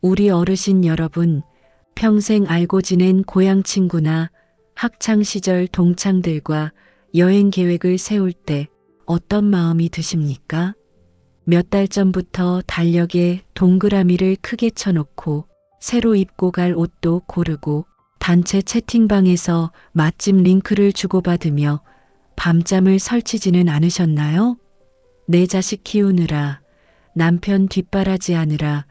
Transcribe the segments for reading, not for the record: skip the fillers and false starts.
우리 어르신 여러분, 평생 알고 지낸 고향 친구나 학창 시절 동창들과 여행 계획을 세울 때 어떤 마음이 드십니까? 몇 달 전부터 달력에 동그라미를 크게 쳐놓고 새로 입고 갈 옷도 고르고 단체 채팅방에서 맛집 링크를 주고받으며 밤잠을 설치지는 않으셨나요? 내 자식 키우느라, 남편 뒷바라지 하느라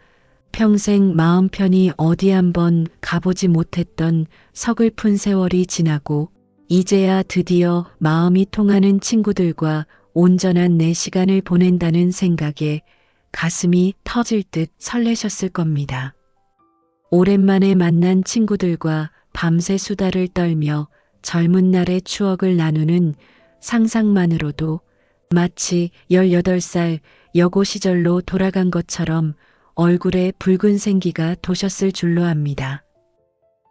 평생 마음 편히 어디 한번 가보지 못했던 서글픈 세월이 지나고 이제야 드디어 마음이 통하는 친구들과 온전한 내 시간을 보낸다는 생각에 가슴이 터질 듯 설레셨을 겁니다. 오랜만에 만난 친구들과 밤새 수다를 떨며 젊은 날의 추억을 나누는 상상만으로도 마치 18살 여고 시절로 돌아간 것처럼 얼굴에 붉은 생기가 도셨을 줄로 압니다.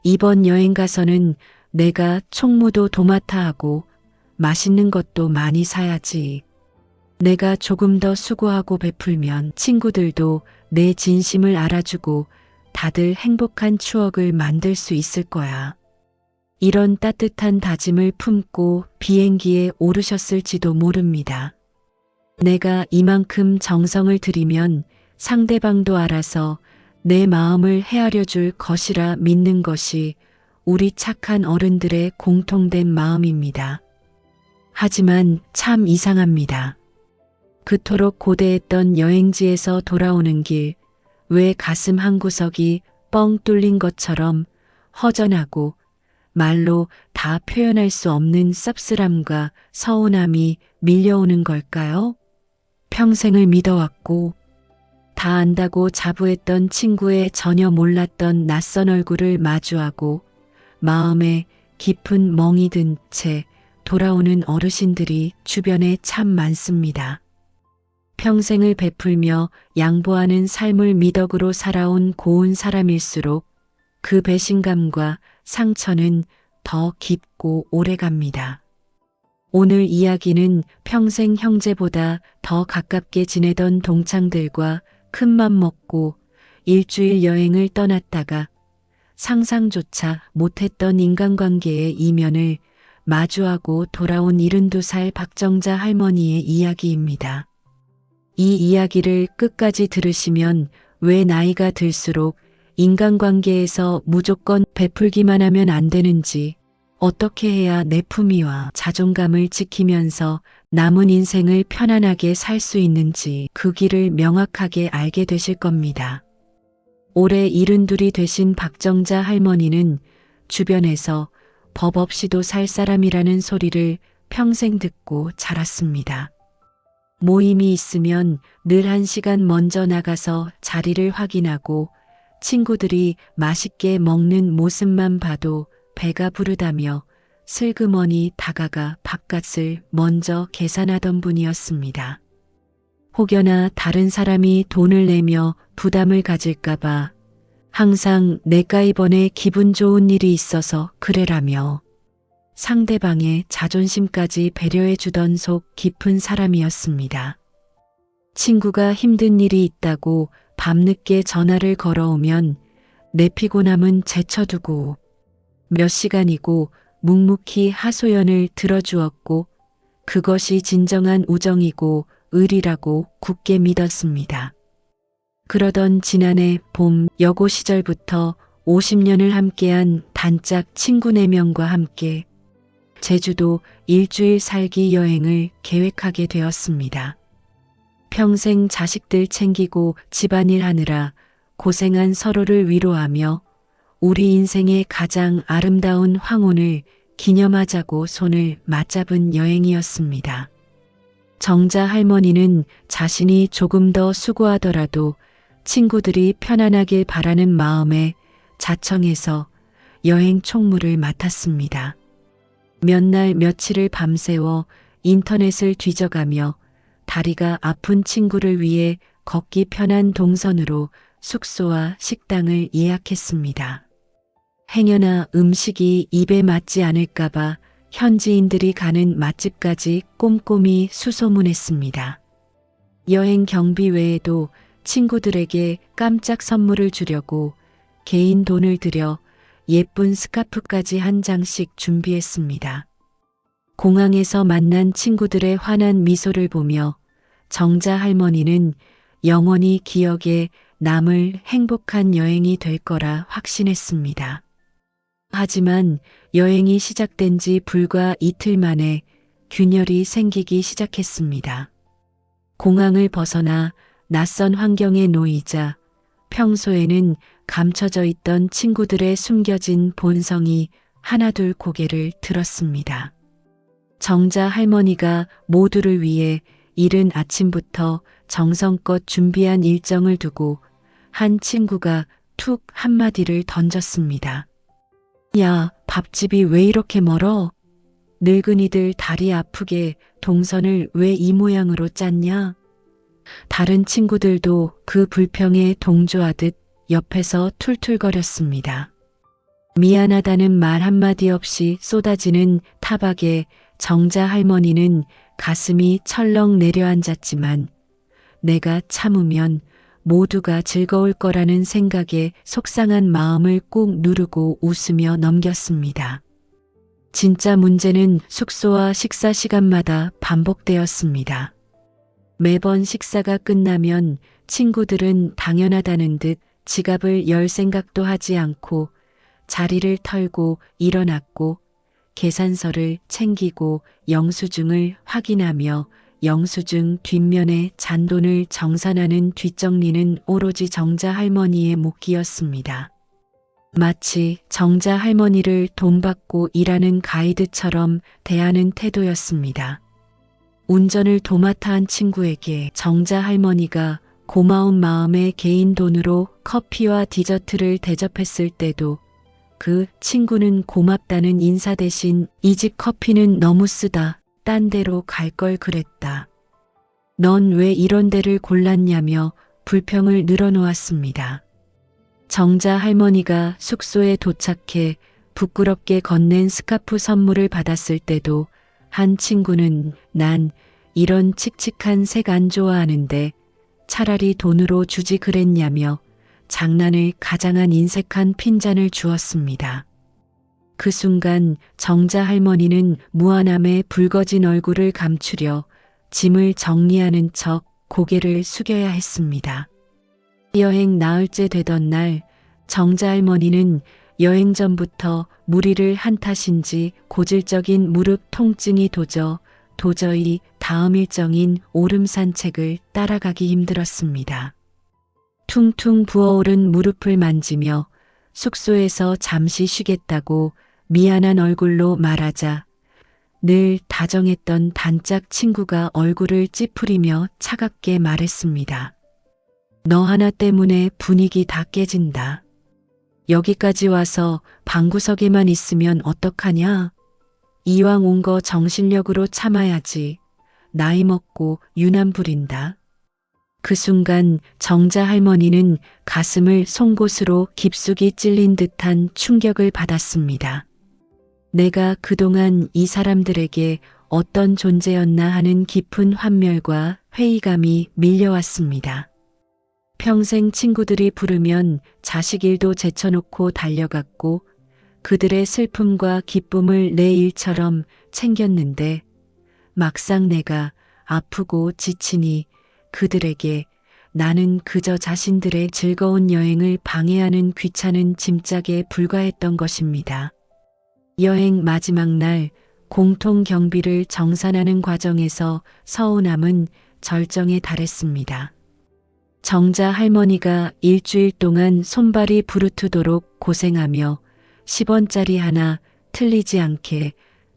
이번 여행 가서는 내가 총무도 도맡아 하고 맛있는 것도 많이 사야지. 내가 조금 더 수고하고 베풀면 친구들도 내 진심을 알아주고 다들 행복한 추억을 만들 수 있을 거야. 이런 따뜻한 다짐을 품고 비행기에 오르셨을지도 모릅니다. 내가 이만큼 정성을 들이면 상대방도 알아서 내 마음을 헤아려 줄 것이라 믿는 것이 우리 착한 어른들의 공통된 마음입니다. 하지만 참 이상합니다. 그토록 고대했던 여행지에서 돌아오는 길, 왜 가슴 한구석이 뻥 뚫린 것처럼 허전하고 말로 다 표현할 수 없는 씁쓸함과 서운함이 밀려오는 걸까요? 평생을 믿어왔고 다 안다고 자부했던 친구의 전혀 몰랐던 낯선 얼굴을 마주하고 마음에 깊은 멍이 든 채 돌아오는 어르신들이 주변에 참 많습니다. 평생을 베풀며 양보하는 삶을 미덕으로 살아온 고운 사람일수록 그 배신감과 상처는 더 깊고 오래갑니다. 오늘 이야기는 평생 형제보다 더 가깝게 지내던 동창들과 큰맘 먹고 일주일 여행을 떠났다가 상상조차 못했던 인간관계의 이면을 마주하고 돌아온 72살 박정자 할머니의 이야기입니다. 이 이야기를 끝까지 들으시면 왜 나이가 들수록 인간관계에서 무조건 베풀기만 하면 안 되는지, 어떻게 해야 내 품위와 자존감을 지키면서 남은 인생을 편안하게 살 수 있는지 그 길을 명확하게 알게 되실 겁니다. 올해 72이 되신 박정자 할머니는 주변에서 법 없이도 살 사람이라는 소리를 평생 듣고 자랐습니다. 모임이 있으면 늘 1시간 먼저 나가서 자리를 확인하고 친구들이 맛있게 먹는 모습만 봐도 배가 부르다며 슬그머니 다가가 밥값을 먼저 계산하던 분이었습니다. 혹여나 다른 사람이 돈을 내며 부담을 가질까봐 항상 내가 이번에 기분 좋은 일이 있어서 그래라며 상대방의 자존심까지 배려해 주던 속 깊은 사람이었습니다. 친구가 힘든 일이 있다고 밤늦게 전화를 걸어오면 내 피곤함은 제쳐두고 몇 시간이고 묵묵히 하소연을 들어주었고 그것이 진정한 우정이고 의리라고 굳게 믿었습니다. 그러던 지난해 봄 여고 시절부터 50년을 함께한 단짝 친구 4명과 함께 제주도 일주일 살기 여행을 계획하게 되었습니다. 평생 자식들 챙기고 집안일 하느라 고생한 서로를 위로하며 우리 인생의 가장 아름다운 황혼을 기념하자고 손을 맞잡은 여행이었습니다. 정자 할머니는 자신이 조금 더 수고하더라도 친구들이 편안하길 바라는 마음에 자청해서 여행 총무를 맡았습니다. 몇 날 며칠을 밤새워 인터넷을 뒤져가며 다리가 아픈 친구를 위해 걷기 편한 동선으로 숙소와 식당을 예약했습니다. 행여나 음식이 입에 맞지 않을까봐 현지인들이 가는 맛집까지 꼼꼼히 수소문했습니다. 여행 경비 외에도 친구들에게 깜짝 선물을 주려고 개인 돈을 들여 예쁜 스카프까지 한 장씩 준비했습니다. 공항에서 만난 친구들의 환한 미소를 보며 정자 할머니는 영원히 기억에 남을 행복한 여행이 될 거라 확신했습니다. 하지만 여행이 시작된 지 불과 이틀 만에 균열이 생기기 시작했습니다. 공항을 벗어나 낯선 환경에 놓이자 평소에는 감춰져 있던 친구들의 숨겨진 본성이 하나둘 고개를 들었습니다. 정자 할머니가 모두를 위해 이른 아침부터 정성껏 준비한 일정을 두고 한 친구가 툭 한마디를 던졌습니다. 야, 밥집이 왜 이렇게 멀어? 늙은이들 다리 아프게 동선을 왜 이 모양으로 짰냐? 다른 친구들도 그 불평에 동조하듯 옆에서 툴툴거렸습니다. 미안하다는 말 한마디 없이 쏟아지는 타박에 정자 할머니는 가슴이 철렁 내려앉았지만 내가 참으면 모두가 즐거울 거라는 생각에 속상한 마음을 꾹 누르고 웃으며 넘겼습니다. 진짜 문제는 숙소와 식사 시간마다 반복되었습니다. 매번 식사가 끝나면 친구들은 당연하다는 듯 지갑을 열 생각도 하지 않고 자리를 털고 일어났고 계산서를 챙기고 영수증을 확인하며 영수증 뒷면에 잔돈을 정산하는 뒷정리는 오로지 정자 할머니의 몫이었습니다. 마치 정자 할머니를 돈 받고 일하는 가이드처럼 대하는 태도였습니다. 운전을 도맡아 한 친구에게 정자 할머니가 고마운 마음에 개인 돈으로 커피와 디저트를 대접했을 때도 그 친구는 고맙다는 인사 대신 이 집 커피는 너무 쓰다. 딴 데로 갈 걸 그랬다. 넌 왜 이런 데를 골랐냐며 불평을 늘어놓았습니다. 정자 할머니가 숙소에 도착해 부끄럽게 건넨 스카프 선물을 받았을 때도 한 친구는 난 이런 칙칙한 색 안 좋아하는데 차라리 돈으로 주지 그랬냐며 장난을 가장한 인색한 핀잔을 주었습니다. 그 순간 정자 할머니는 무안함에 붉어진 얼굴을 감추려 짐을 정리하는 척 고개를 숙여야 했습니다. 여행 나흘째 되던 날 정자 할머니는 여행 전부터 무리를 한 탓인지 고질적인 무릎 통증이 도저히 다음 일정인 오름 산책을 따라가기 힘들었습니다. 퉁퉁 부어오른 무릎을 만지며 숙소에서 잠시 쉬겠다고 미안한 얼굴로 말하자 늘 다정했던 단짝 친구가 얼굴을 찌푸리며 차갑게 말했습니다. 너 하나 때문에 분위기 다 깨진다. 여기까지 와서 방구석에만 있으면 어떡하냐? 이왕 온 거 정신력으로 참아야지. 나이 먹고 유난 부린다. 그 순간 정자 할머니는 가슴을 송곳으로 깊숙이 찔린 듯한 충격을 받았습니다. 내가 그동안 이 사람들에게 어떤 존재였나 하는 깊은 환멸과 회의감이 밀려왔습니다. 평생 친구들이 부르면 자식 일도 제쳐놓고 달려갔고 그들의 슬픔과 기쁨을 내 일처럼 챙겼는데 막상 내가 아프고 지치니 그들에게 나는 그저 자신들의 즐거운 여행을 방해하는 귀찮은 짐짝에 불과했던 것입니다. 여행 마지막 날 공통 경비를 정산하는 과정에서 서운함은 절정에 달했습니다. 정자 할머니가 일주일 동안 손발이 부르트도록 고생하며 10원짜리 하나 틀리지 않게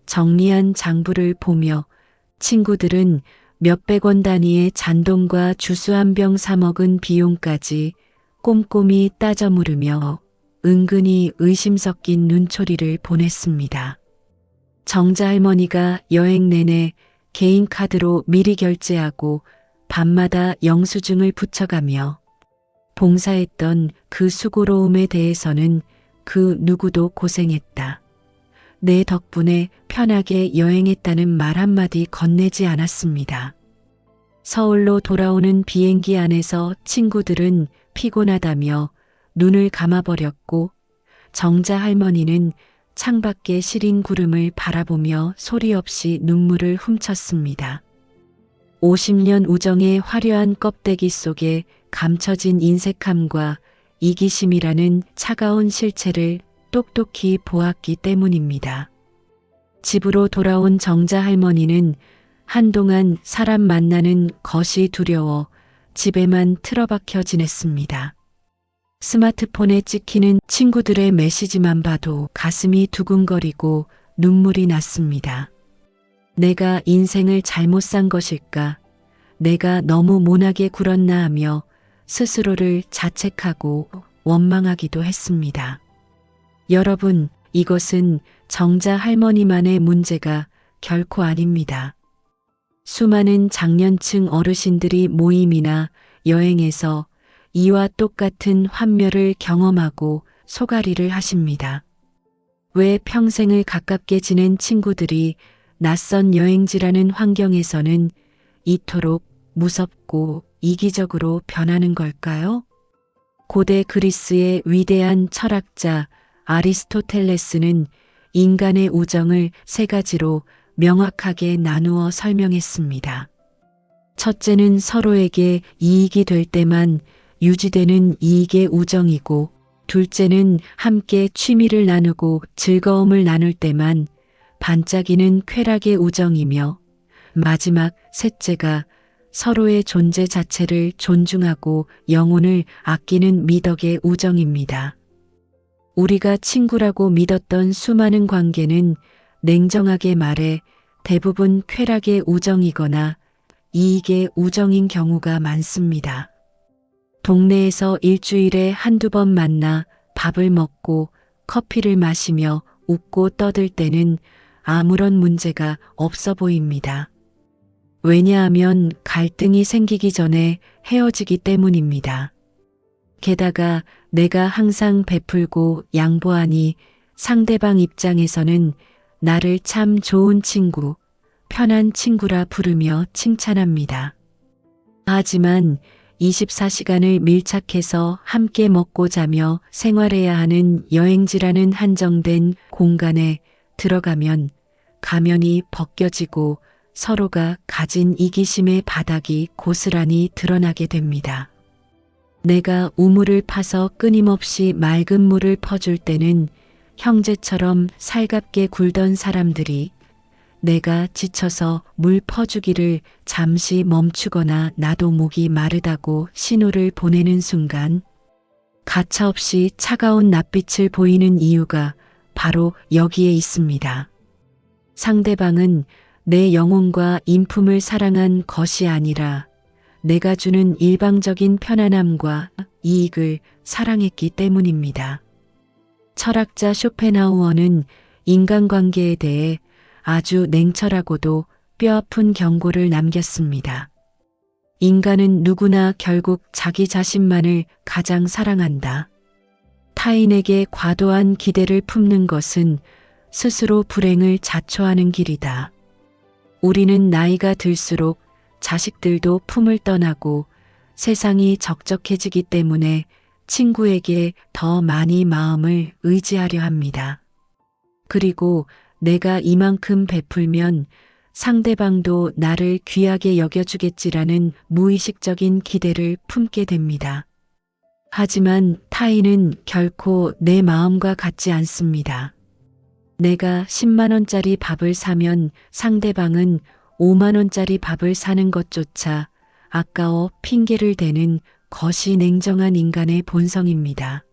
정리한 장부를 보며 친구들은 몇백 원 단위의 잔돈과 주스 한 병 사 먹은 비용까지 꼼꼼히 따져 물으며 은근히 의심 섞인 눈초리를 보냈습니다. 정자 할머니가 여행 내내 개인 카드로 미리 결제하고 밤마다 영수증을 붙여가며 봉사했던 그 수고로움에 대해서는 그 누구도 고생했다. 내 덕분에 편하게 여행했다는 말 한마디 건네지 않았습니다. 서울로 돌아오는 비행기 안에서 친구들은 피곤하다며 눈을 감아버렸고 정자 할머니는 창밖에 시린 구름을 바라보며 소리 없이 눈물을 훔쳤습니다. 50년 우정의 화려한 껍데기 속에 감춰진 인색함과 이기심이라는 차가운 실체를 똑똑히 보았기 때문입니다. 집으로 돌아온 정자 할머니는 한동안 사람 만나는 것이 두려워 집에만 틀어박혀 지냈습니다. 스마트폰에 찍히는 친구들의 메시지만 봐도 가슴이 두근거리고 눈물이 났습니다. 내가 인생을 잘못 산 것일까? 내가 너무 모나게 굴었나 하며 스스로를 자책하고 원망하기도 했습니다. 여러분, 이것은 정자 할머니만의 문제가 결코 아닙니다. 수많은 장년층 어르신들이 모임이나 여행에서 이와 똑같은 환멸을 경험하고 소가리를 하십니다. 왜 평생을 가깝게 지낸 친구들이 낯선 여행지라는 환경에서는 이토록 무섭고 이기적으로 변하는 걸까요? 고대 그리스의 위대한 철학자 아리스토텔레스는 인간의 우정을 세 가지로 명확하게 나누어 설명했습니다. 첫째는 서로에게 이익이 될 때만 유지되는 이익의 우정이고, 둘째는 함께 취미를 나누고 즐거움을 나눌 때만 반짝이는 쾌락의 우정이며, 마지막 셋째가 서로의 존재 자체를 존중하고 영혼을 아끼는 미덕의 우정입니다. 우리가 친구라고 믿었던 수많은 관계는 냉정하게 말해 대부분 쾌락의 우정이거나 이익의 우정인 경우가 많습니다. 동네에서 일주일에 한두 번 만나 밥을 먹고 커피를 마시며 웃고 떠들 때는 아무런 문제가 없어 보입니다. 왜냐하면 갈등이 생기기 전에 헤어지기 때문입니다. 게다가 내가 항상 베풀고 양보하니 상대방 입장에서는 나를 참 좋은 친구, 편한 친구라 부르며 칭찬합니다. 하지만 24시간을 밀착해서 함께 먹고 자며 생활해야 하는 여행지라는 한정된 공간에 들어가면 가면이 벗겨지고 서로가 가진 이기심의 바닥이 고스란히 드러나게 됩니다. 내가 우물을 파서 끊임없이 맑은 물을 퍼줄 때는 형제처럼 살갑게 굴던 사람들이 내가 지쳐서 물 퍼주기를 잠시 멈추거나 나도 목이 마르다고 신호를 보내는 순간 가차없이 차가운 낯빛을 보이는 이유가 바로 여기에 있습니다. 상대방은 내 영혼과 인품을 사랑한 것이 아니라 내가 주는 일방적인 편안함과 이익을 사랑했기 때문입니다. 철학자 쇼펜하우어는 인간관계에 대해 아주 냉철하고도 뼈아픈 경고를 남겼습니다. 인간은 누구나 결국 자기 자신만을 가장 사랑한다. 타인에게 과도한 기대를 품는 것은 스스로 불행을 자초하는 길이다. 우리는 나이가 들수록 자식들도 품을 떠나고 세상이 적적해지기 때문에 친구에게 더 많이 마음을 의지하려 합니다. 그리고 내가 이만큼 베풀면 상대방도 나를 귀하게 여겨주겠지라는 무의식적인 기대를 품게 됩니다. 하지만 타인은 결코 내 마음과 같지 않습니다. 내가 10만 원짜리 밥을 사면 상대방은 5만 원짜리 밥을 사는 것조차 아까워 핑계를 대는 것이 냉정한 인간의 본성입니다.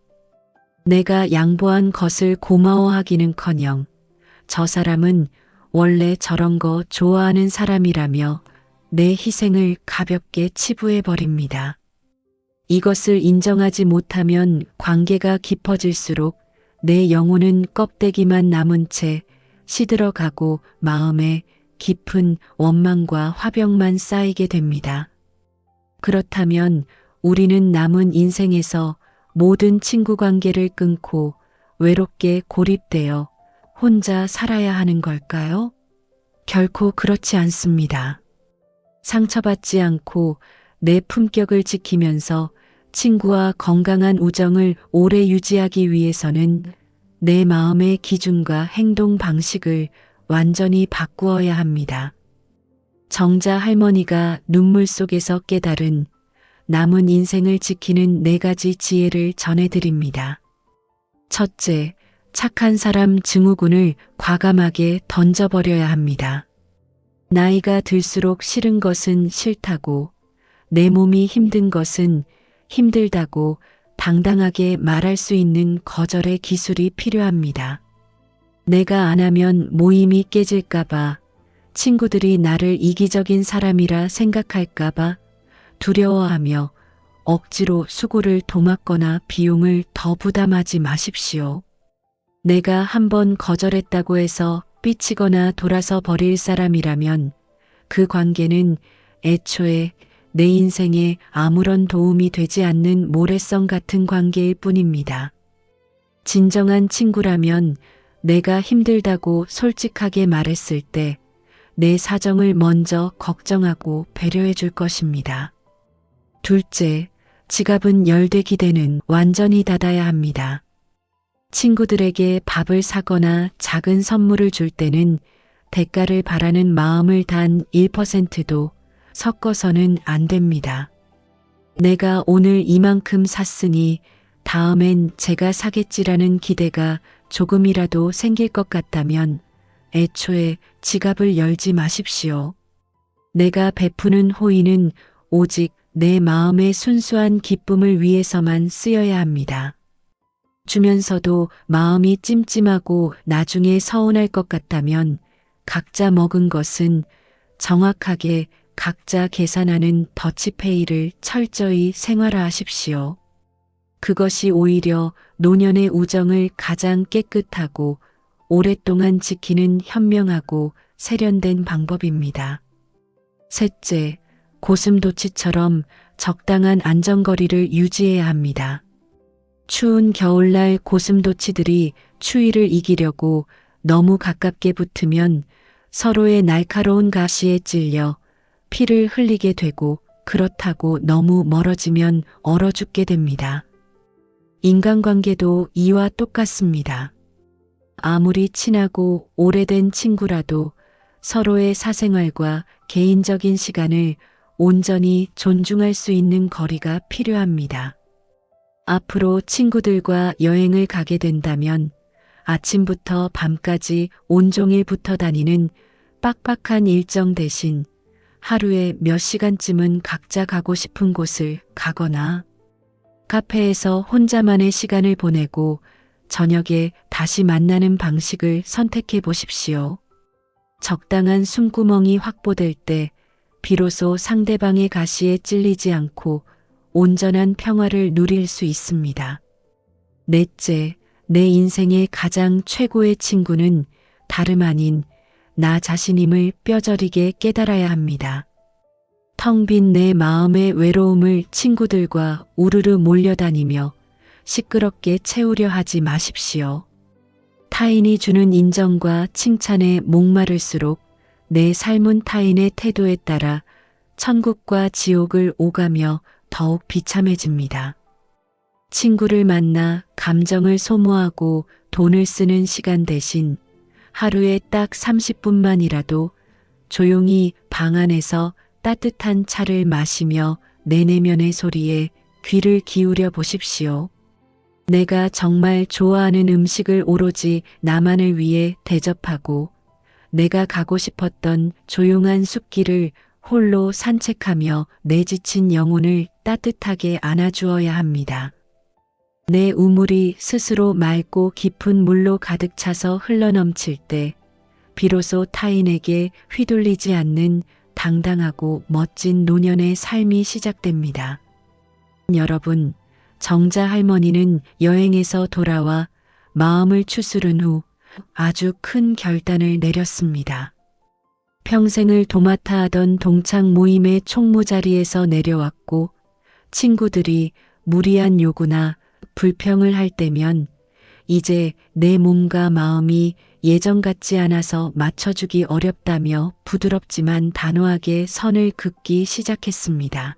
내가 양보한 것을 고마워하기는커녕 저 사람은 원래 저런 거 좋아하는 사람이라며 내 희생을 가볍게 치부해버립니다. 이것을 인정하지 못하면 관계가 깊어질수록 내 영혼은 껍데기만 남은 채 시들어가고 마음에 깊은 원망과 화병만 쌓이게 됩니다. 그렇다면 우리는 남은 인생에서 모든 친구 관계를 끊고 외롭게 고립되어 혼자 살아야 하는 걸까요? 결코 그렇지 않습니다. 상처받지 않고 내 품격을 지키면서 친구와 건강한 우정을 오래 유지하기 위해서는 내 마음의 기준과 행동 방식을 완전히 바꾸어야 합니다. 정자 할머니가 눈물 속에서 깨달은 남은 인생을 지키는 4가지 지혜를 전해드립니다. 첫째, 착한 사람 증후군을 과감하게 던져버려야 합니다. 나이가 들수록 싫은 것은 싫다고, 내 몸이 힘든 것은 힘들다고 당당하게 말할 수 있는 거절의 기술이 필요합니다. 내가 안 하면 모임이 깨질까봐, 친구들이 나를 이기적인 사람이라 생각할까봐 두려워하며 억지로 수고를 도맡거나 비용을 더 부담하지 마십시오. 내가 한번 거절했다고 해서 삐치거나 돌아서 버릴 사람이라면 그 관계는 애초에 내 인생에 아무런 도움이 되지 않는 모래성 같은 관계일 뿐입니다. 진정한 친구라면 내가 힘들다고 솔직하게 말했을 때 내 사정을 먼저 걱정하고 배려해 줄 것입니다. 둘째, 지갑은 열되 기대는 완전히 닫아야 합니다. 친구들에게 밥을 사거나 작은 선물을 줄 때는 대가를 바라는 마음을 단 1%도 섞어서는 안 됩니다. 내가 오늘 이만큼 샀으니 다음엔 제가 사겠지라는 기대가 조금이라도 생길 것 같다면 애초에 지갑을 열지 마십시오. 내가 베푸는 호의는 오직 내 마음의 순수한 기쁨을 위해서만 쓰여야 합니다. 주면서도 마음이 찜찜하고 나중에 서운할 것 같다면 각자 먹은 것은 정확하게 각자 계산하는 더치페이를 철저히 생활화하십시오. 그것이 오히려 노년의 우정을 가장 깨끗하고 오랫동안 지키는 현명하고 세련된 방법입니다. 셋째, 고슴도치처럼 적당한 안전거리를 유지해야 합니다. 추운 겨울날 고슴도치들이 추위를 이기려고 너무 가깝게 붙으면 서로의 날카로운 가시에 찔려 피를 흘리게 되고 그렇다고 너무 멀어지면 얼어 죽게 됩니다. 인간관계도 이와 똑같습니다. 아무리 친하고 오래된 친구라도 서로의 사생활과 개인적인 시간을 온전히 존중할 수 있는 거리가 필요합니다. 앞으로 친구들과 여행을 가게 된다면 아침부터 밤까지 온종일 붙어 다니는 빡빡한 일정 대신 하루에 몇 시간쯤은 각자 가고 싶은 곳을 가거나 카페에서 혼자만의 시간을 보내고 저녁에 다시 만나는 방식을 선택해 보십시오. 적당한 숨구멍이 확보될 때 비로소 상대방의 가시에 찔리지 않고 온전한 평화를 누릴 수 있습니다. 넷째, 내 인생의 가장 최고의 친구는 다름 아닌 나 자신임을 뼈저리게 깨달아야 합니다. 텅 빈 내 마음의 외로움을 친구들과 우르르 몰려다니며 시끄럽게 채우려 하지 마십시오. 타인이 주는 인정과 칭찬에 목마를수록 내 삶은 타인의 태도에 따라 천국과 지옥을 오가며 더욱 비참해집니다. 친구를 만나 감정을 소모하고 돈을 쓰는 시간 대신 하루에 딱 30분만이라도 조용히 방 안에서 따뜻한 차를 마시며 내 내면의 소리에 귀를 기울여 보십시오. 내가 정말 좋아하는 음식을 오로지 나만을 위해 대접하고 내가 가고 싶었던 조용한 숲길을 홀로 산책하며 내 지친 영혼을 따뜻하게 안아주어야 합니다. 내 우물이 스스로 맑고 깊은 물로 가득 차서 흘러넘칠 때 비로소 타인에게 휘둘리지 않는 당당하고 멋진 노년의 삶이 시작됩니다. 여러분, 정자 할머니는 여행에서 돌아와 마음을 추스른 후 아주 큰 결단을 내렸습니다. 평생을 도맡아 하던 동창 모임의 총무 자리에서 내려왔고 친구들이 무리한 요구나 불평을 할 때면 이제 내 몸과 마음이 예전 같지 않아서 맞춰주기 어렵다며 부드럽지만 단호하게 선을 긋기 시작했습니다.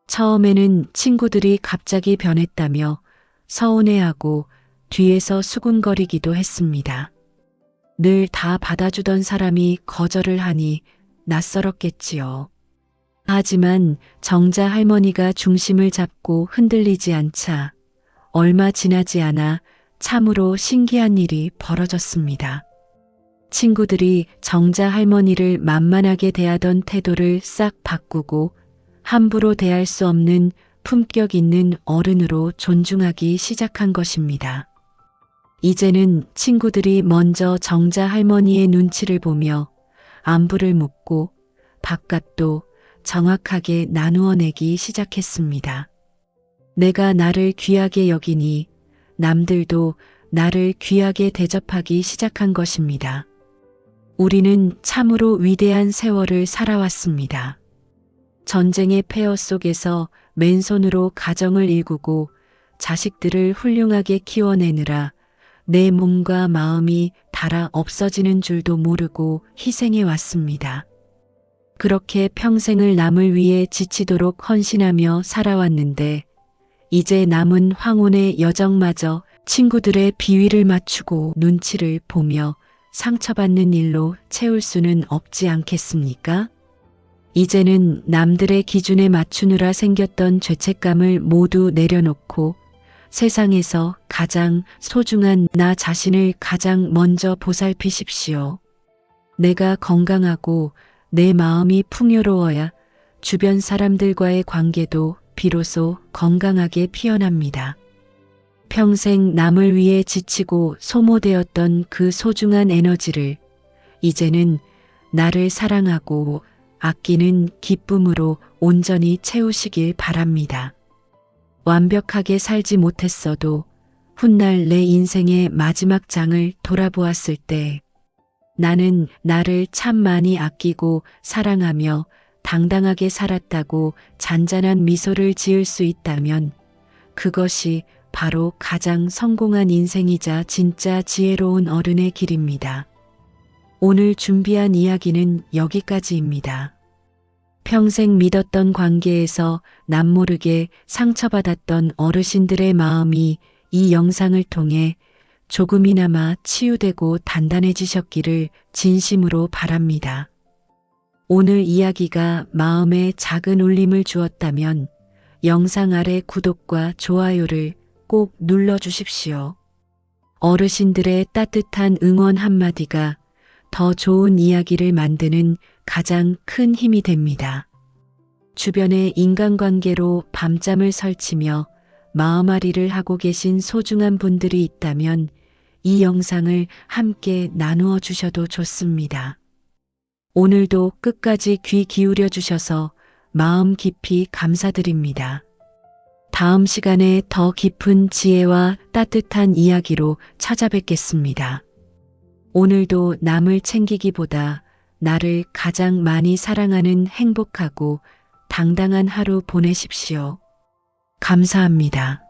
처음에는 친구들이 갑자기 변했다며 서운해하고 뒤에서 수군거리기도 했습니다. 늘 다 받아주던 사람이 거절을 하니 낯설었겠지요. 하지만 정자 할머니가 중심을 잡고 흔들리지 않자 얼마 지나지 않아 참으로 신기한 일이 벌어졌습니다. 친구들이 정자 할머니를 만만하게 대하던 태도를 싹 바꾸고 함부로 대할 수 없는 품격 있는 어른으로 존중하기 시작한 것입니다. 이제는 친구들이 먼저 정자 할머니의 눈치를 보며 안부를 묻고 밥값도 정확하게 나누어 내기 시작했습니다. 내가 나를 귀하게 여기니 남들도 나를 귀하게 대접하기 시작한 것입니다. 우리는 참으로 위대한 세월을 살아왔습니다. 전쟁의 폐허 속에서 맨손으로 가정을 일구고 자식들을 훌륭하게 키워내느라 내 몸과 마음이 닳아 없어지는 줄도 모르고 희생해 왔습니다. 그렇게 평생을 남을 위해 지치도록 헌신하며 살아왔는데 이제 남은 황혼의 여정마저 친구들의 비위를 맞추고 눈치를 보며 상처받는 일로 채울 수는 없지 않겠습니까? 이제는 남들의 기준에 맞추느라 생겼던 죄책감을 모두 내려놓고 세상에서 가장 소중한 나 자신을 가장 먼저 보살피십시오. 내가 건강하고 내 마음이 풍요로워야 주변 사람들과의 관계도 비로소 건강하게 피어납니다. 평생 남을 위해 지치고 소모되었던 그 소중한 에너지를 이제는 나를 사랑하고 아끼는 기쁨으로 온전히 채우시길 바랍니다. 완벽하게 살지 못했어도 훗날 내 인생의 마지막 장을 돌아보았을 때 나는 나를 참 많이 아끼고 사랑하며 당당하게 살았다고 잔잔한 미소를 지을 수 있다면 그것이 바로 가장 성공한 인생이자 진짜 지혜로운 어른의 길입니다. 오늘 준비한 이야기는 여기까지입니다. 평생 믿었던 관계에서 남모르게 상처받았던 어르신들의 마음이 이 영상을 통해 조금이나마 치유되고 단단해지셨기를 진심으로 바랍니다. 오늘 이야기가 마음에 작은 울림을 주었다면 영상 아래 구독과 좋아요를 꼭 눌러주십시오. 어르신들의 따뜻한 응원 한마디가 더 좋은 이야기를 만드는 가장 큰 힘이 됩니다. 주변의 인간관계로 밤잠을 설치며 마음앓이를 하고 계신 소중한 분들이 있다면 이 영상을 함께 나누어 주셔도 좋습니다. 오늘도 끝까지 귀 기울여 주셔서 마음 깊이 감사드립니다. 다음 시간에 더 깊은 지혜와 따뜻한 이야기로 찾아뵙겠습니다. 오늘도 남을 챙기기보다 나를 가장 많이 사랑하는 행복하고 당당한 하루 보내십시오. 감사합니다.